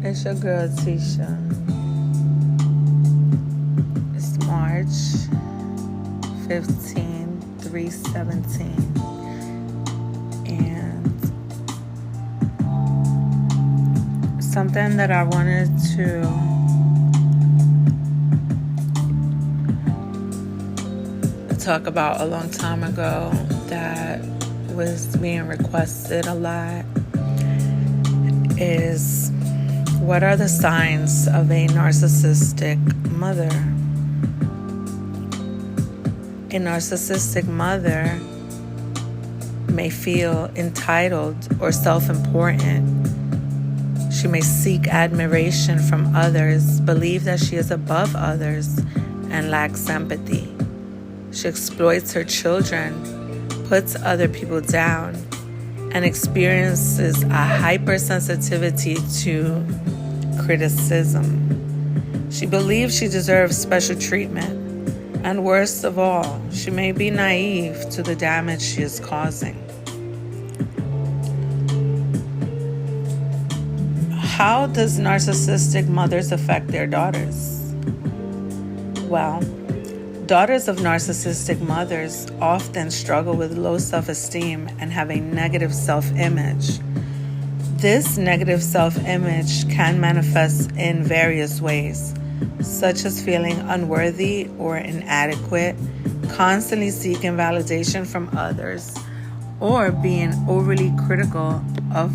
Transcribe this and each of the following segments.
It's your girl Tisha. It's March 15, 3/17. And something that I wanted to talk about a long time ago that was being requested a lot is, what are the signs of a narcissistic mother? A narcissistic mother may feel entitled or self-important. She may seek admiration from others, believe that she is above others, and lacks empathy. She exploits her children, puts other people down, and experiences a hypersensitivity to criticism. She believes she deserves special treatment, and worst of all, she may be naive to the damage she is causing. How does narcissistic mothers affect their daughters? Well, daughters of narcissistic mothers often struggle with low self-esteem and have a negative self-image. This negative self-image can manifest in various ways, such as feeling unworthy or inadequate, constantly seeking validation from others, or being overly critical of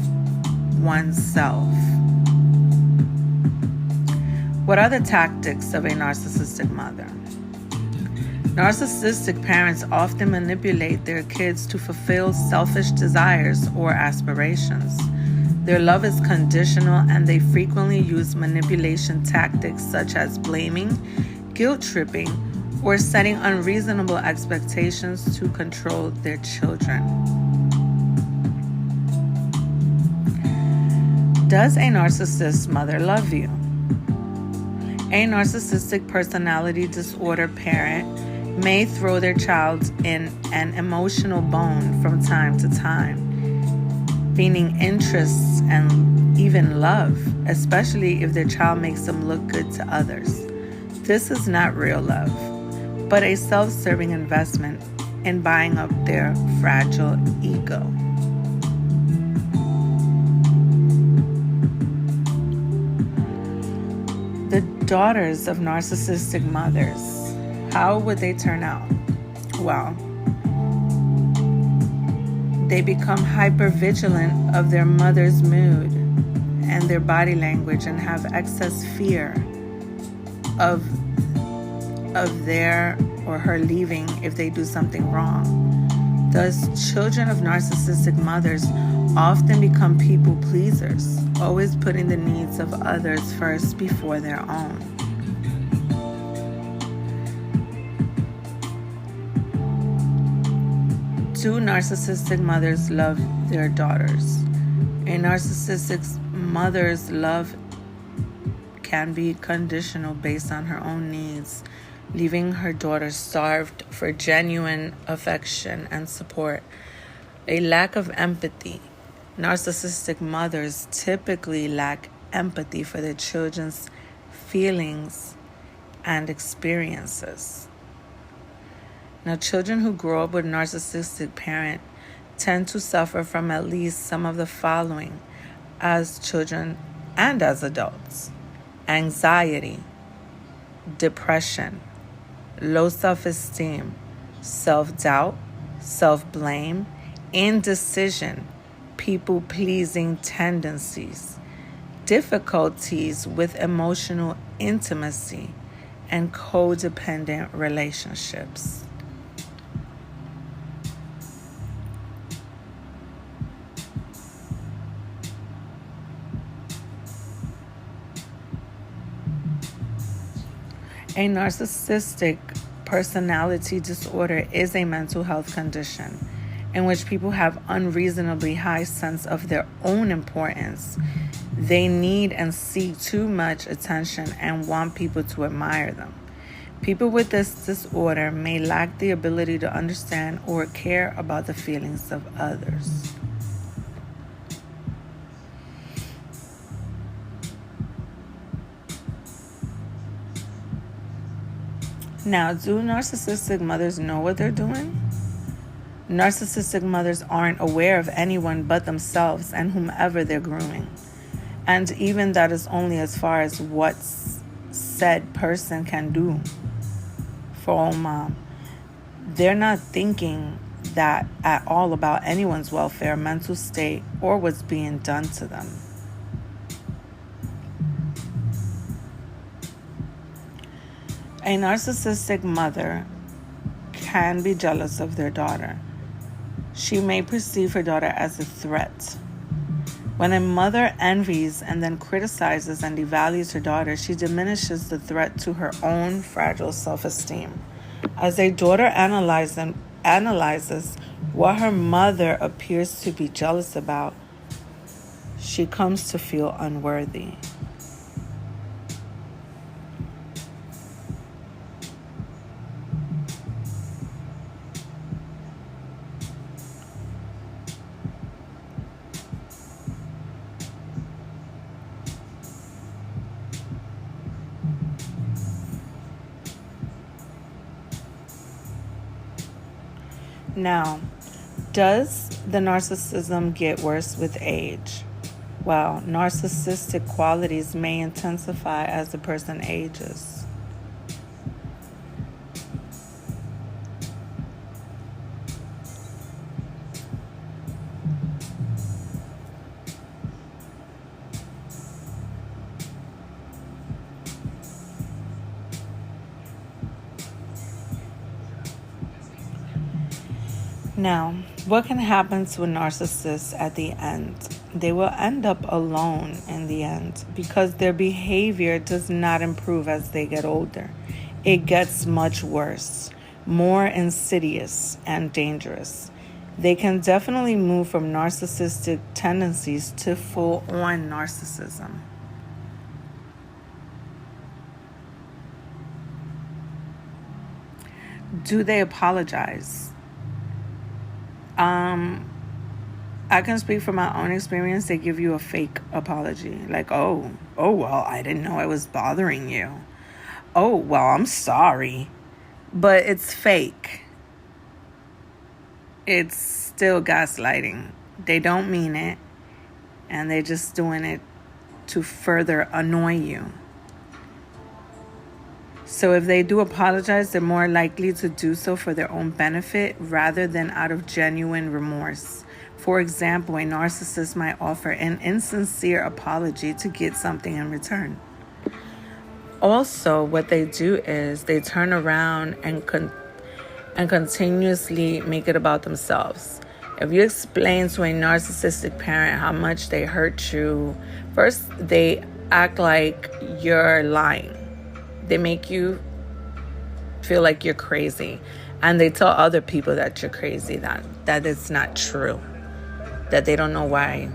oneself. What are the tactics of a narcissistic mother? Narcissistic parents often manipulate their kids to fulfill selfish desires or aspirations. Their love is conditional, and they frequently use manipulation tactics such as blaming, guilt-tripping, or setting unreasonable expectations to control their children. Does a narcissist mother love you? A narcissistic personality disorder parent may throw their child in an emotional bone from time to time, feigning interests and even love, especially if their child makes them look good to others. This is not real love, but a self-serving investment in buying up their fragile ego. The daughters of narcissistic mothers, how would they turn out? Well, they become hypervigilant of their mother's mood and their body language, and have excess fear of their or her leaving if they do something wrong. Thus, children of narcissistic mothers often become people pleasers, always putting the needs of others first before their own. Do narcissistic mothers love their daughters? A narcissistic mother's love can be conditional based on her own needs, leaving her daughter starved for genuine affection and support. A lack of empathy. Narcissistic mothers typically lack empathy for their children's feelings and experiences. Now, children who grow up with a narcissistic parent tend to suffer from at least some of the following as children and as adults: anxiety, depression, low self-esteem, self-doubt, self-blame, indecision, people-pleasing tendencies, difficulties with emotional intimacy, and codependent relationships. A narcissistic personality disorder is a mental health condition in which people have unreasonably high sense of their own importance. They need and seek too much attention and want people to admire them. People with this disorder may lack the ability to understand or care about the feelings of others. Now, do narcissistic mothers know what they're doing? Narcissistic mothers aren't aware of anyone but themselves and whomever they're grooming. And even that is only as far as what said person can do for old mom. They're not thinking that at all about anyone's welfare, mental state, or what's being done to them. A narcissistic mother can be jealous of their daughter. She may perceive her daughter as a threat. When a mother envies and then criticizes and devalues her daughter, she diminishes the threat to her own fragile self-esteem. As a daughter analyzes what her mother appears to be jealous about, she comes to feel unworthy. Now, does the narcissism get worse with age? Well, narcissistic qualities may intensify as the person ages. Now, what can happen to a narcissist at the end? They will end up alone in the end because their behavior does not improve as they get older. It gets much worse, more insidious and dangerous. They can definitely move from narcissistic tendencies to full-on narcissism. Do they apologize? I can speak from my own experience. They give you a fake apology. Like, oh, well, I didn't know I was bothering you. Oh, well, I'm sorry. But it's fake. It's still gaslighting. They don't mean it. And they're just doing it to further annoy you. So if they do apologize, they're more likely to do so for their own benefit rather than out of genuine remorse. For example, a narcissist might offer an insincere apology to get something in return. Also, what they do is they turn around and continuously make it about themselves. If you explain to a narcissistic parent how much they hurt you, first they act like you're lying. They make you feel like you're crazy. And they tell other people that you're crazy, that it's not true. That they don't know why,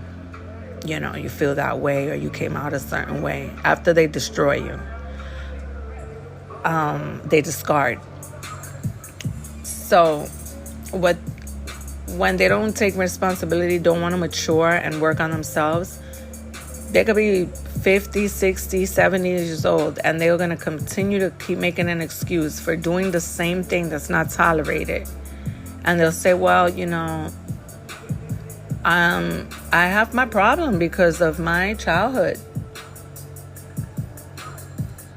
you feel that way or you came out a certain way. After they destroy you, they discard. So when they don't take responsibility, don't want to mature and work on themselves, they could be 50, 60, 70 years old, and they're going to continue to keep making an excuse for doing the same thing that's not tolerated. And they'll say, well, I have my problem because of my childhood.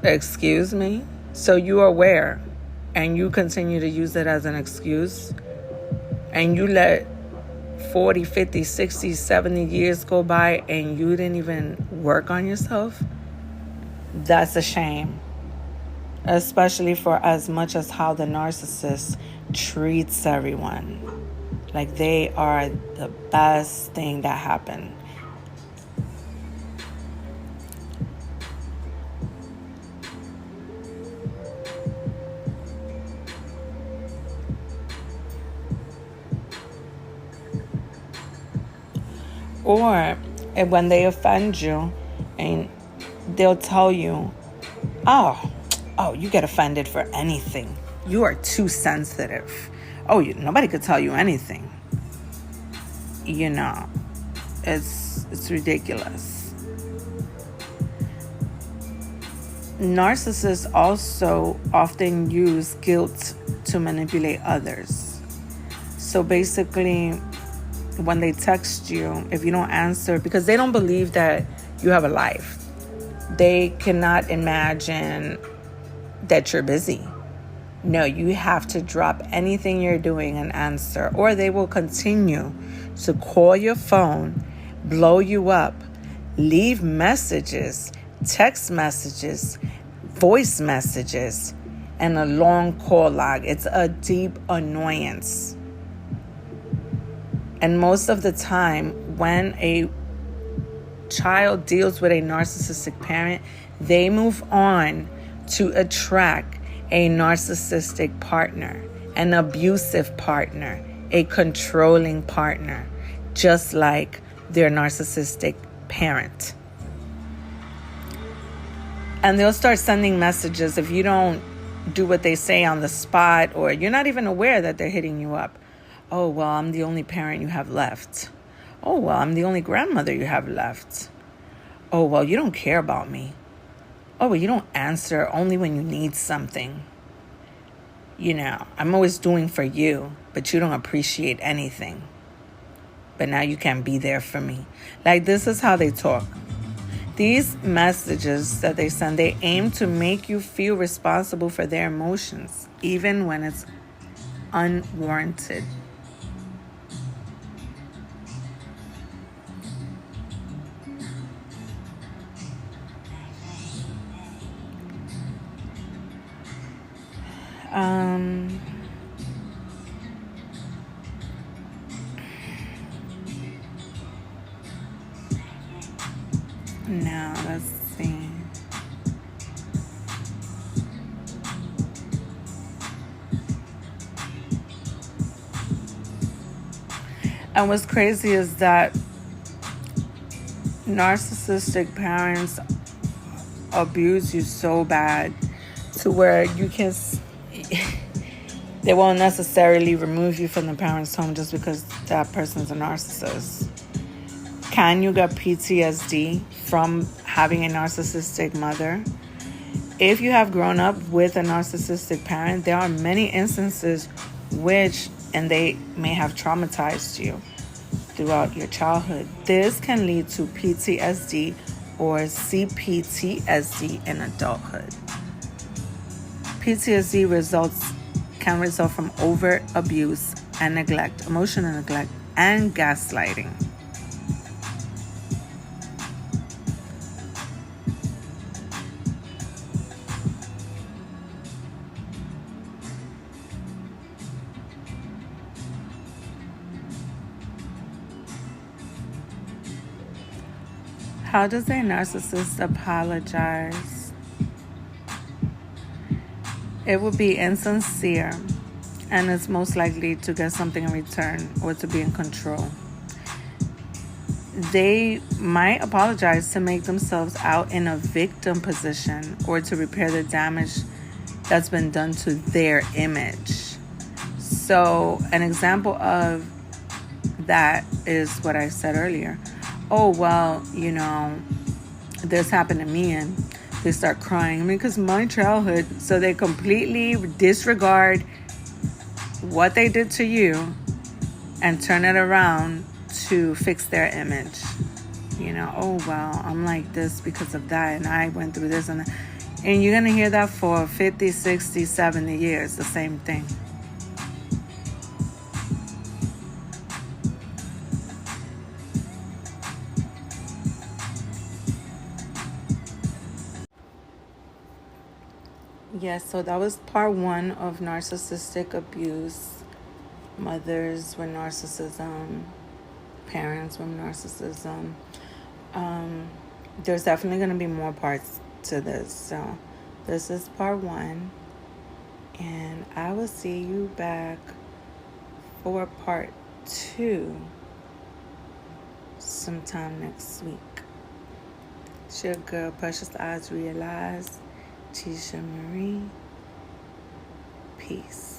Excuse me? So you are aware, and you continue to use it as an excuse, and you let 40, 50, 60, 70 years go by and you didn't even work on yourself? That's a shame. Especially for as much as how the narcissist treats everyone. Like they are the best thing that happened. Or when they offend you and they'll tell you, oh, you get offended for anything. You are too sensitive. Oh, nobody could tell you anything. It's ridiculous. Narcissists also often use guilt to manipulate others. So basically, when they text you, if you don't answer, because they don't believe that you have a life, they cannot imagine that you're busy. No, you have to drop anything you're doing and answer, or they will continue to call your phone, blow you up, leave messages, text messages, voice messages, and a long call log. It's a deep annoyance. And most of the time, when a child deals with a narcissistic parent, they move on to attract a narcissistic partner, an abusive partner, a controlling partner, just like their narcissistic parent. And they'll start sending messages if you don't do what they say on the spot, or you're not even aware that they're hitting you up. Oh, well, I'm the only parent you have left. Oh, well, I'm the only grandmother you have left. Oh, well, you don't care about me. Oh, well, you don't answer only when you need something. You know, I'm always doing for you, but you don't appreciate anything. But now you can't be there for me. Like, this is how they talk. These messages that they send, they aim to make you feel responsible for their emotions, even when it's unwarranted. Now, let's see. And what's crazy is that narcissistic parents abuse you so bad to where you can... They won't necessarily remove you from the parent's home just because that person's a narcissist. Can you get PTSD from having a narcissistic mother? If you have grown up with a narcissistic parent, there are many instances and they may have traumatized you throughout your childhood. This can lead to PTSD or CPTSD in adulthood. PTSD can result from overt abuse and neglect, emotional neglect, and gaslighting. How does a narcissist apologize? It would be insincere, and it's most likely to get something in return or to be in control. They might apologize to make themselves out in a victim position or to repair the damage that's been done to their image. So an example of that is what I said earlier. Oh, well, you know, this happened to me, and they start crying. Because my childhood. So they completely disregard what they did to you and turn it around to fix their image. You know, oh, well, I'm like this because of that, and I went through this and that. And you're going to hear that for 50, 60, 70 years, the same thing. Yes, so that was part 1 of narcissistic abuse. Mothers with narcissism, parents with narcissism. There's definitely going to be more parts to this. So this is part 1. And I will see you back for part 2 sometime next week. It's your girl, Precious Eyes Realize, Tisha Marie. Peace.